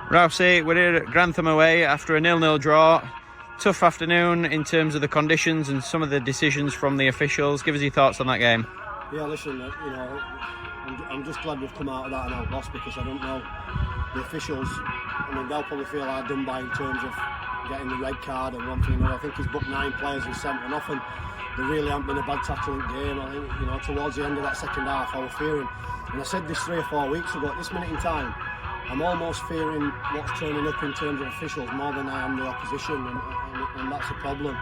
Rousey, we're here at Grantham away after a 0-0 draw. Tough afternoon in terms of the conditions and some of the decisions from the officials. Give us your thoughts on that game. Yeah, listen, I'm just glad we've come out of that and out lost, because I don't know, the officials, they'll probably feel hard done by in terms of getting the red card and one thing or another. I think he's booked 9 players and sent one off, and there really hasn't been a bad tackling game. I think, towards the end of that second half, I was fearing, and I said this 3 or 4 weeks ago, at this minute in time, I'm almost fearing what's turning up in terms of officials more than I am the opposition, and that's the problem.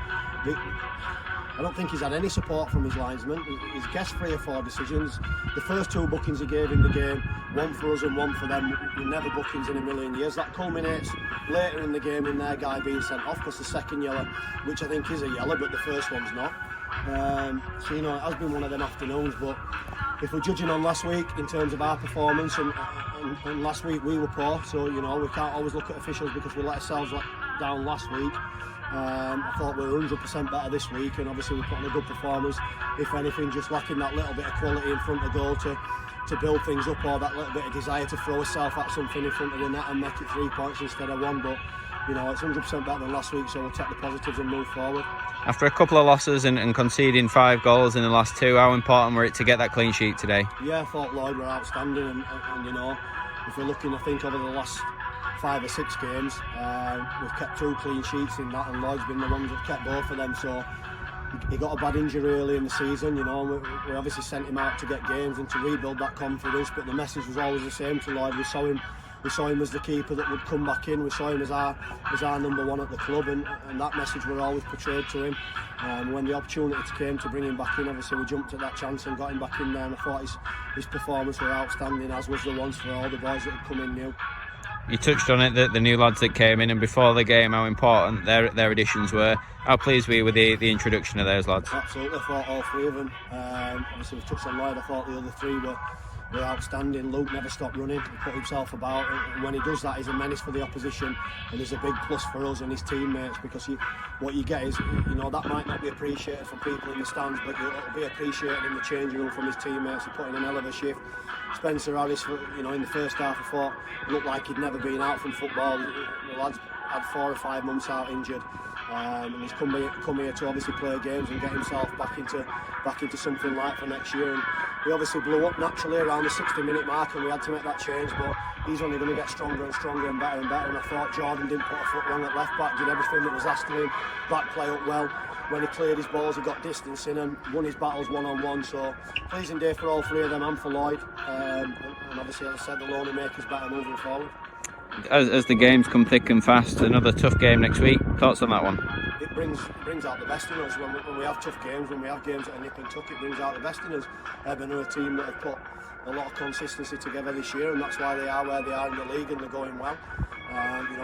I don't think he's had any support from his linesmen. He's guessed 3 or 4 decisions. The first 2 bookings he gave in the game, one for us and one for them, were never bookings in a million years. That culminates later in the game in their guy being sent off, because the second yellow, which I think is a yellow, but the first one's not. So it has been one of them afternoons, but if we're judging on last week in terms of our performance, and last week we were poor, so we can't always look at officials because we let ourselves down last week. I thought we were 100% better this week, and obviously we put on a good performance. If anything, just lacking that little bit of quality in front of goal to build things up, or that little bit of desire to throw herself at something in front of the net and make it 3 points instead of 1. But it's 100% better than last week, so we'll take the positives and move forward. After a couple of losses and conceding 5 goals in the last 2, how important were it to get that clean sheet today? Yeah, I thought Lloyd were outstanding, and if we're looking, I think over the last 5 or 6 games, we've kept 2 clean sheets in that, and Lloyd's been the ones that kept both of them. So he got a bad injury early in the season, we obviously sent him out to get games and to rebuild that confidence, but the message was always the same to Lloyd. We saw him as the keeper that would come back in. We saw him as our number 1 at the club, and that message were always portrayed to him. When the opportunity came to bring him back in, obviously we jumped at that chance and got him back in there, and I thought his performance were outstanding, as was the ones for all the boys that had come in new. You touched on it, the new lads that came in, and before the game, how important their additions were. How pleased were you with the introduction of those lads? Absolutely, I thought all 3 of them. Obviously we've touched on Lloyd, I thought the other 3 were outstanding. Luke never stopped running, he put himself about, and when he does that, he's a menace for the opposition, and he's a big plus for us and his teammates, because what you get is, that might not be appreciated from people in the stands, but it'll be appreciated in the changing room from his teammates. He put in an hell of a shift. Spencer Harris, in the first half, I thought looked like he'd never been out from football. The lads had 4 or 5 months out injured, and he's come here to obviously play games and get himself back into something like for next year. And he obviously blew up naturally around the 60-minute mark, and we had to make that change, but he's only going to get stronger and stronger and better and better. And I thought Jordan didn't put a foot wrong at left back, did everything that was asked of him, back play up well. When he cleared his balls, he got distance in and won his battles one-on-one. So pleasing day for all 3 of them and for Lloyd. And obviously, as I said, they'll only make us better moving forward. As the games come thick and fast, another tough game next week. Thoughts on that one? It brings out the best in us. When we have tough games, when we have games that are nip and tuck, it brings out the best in us. Eben are a team that have put a lot of consistency together this year, and that's why they are where they are in the league, and they're going well.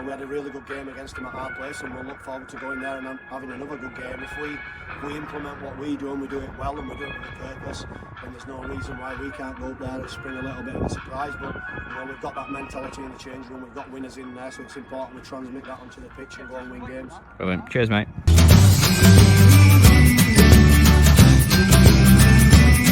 We had a really good game against them at our place, and we'll look forward to going there and having another good game. If we implement what we do and we do it well and we do it with a purpose, then there's no reason why we can't go up there and spring a little bit of a surprise. But we've got that mentality in the change room, we've got winners in there, so it's important we transmit that onto the pitch and go and win games. Brilliant. Cheers, mate.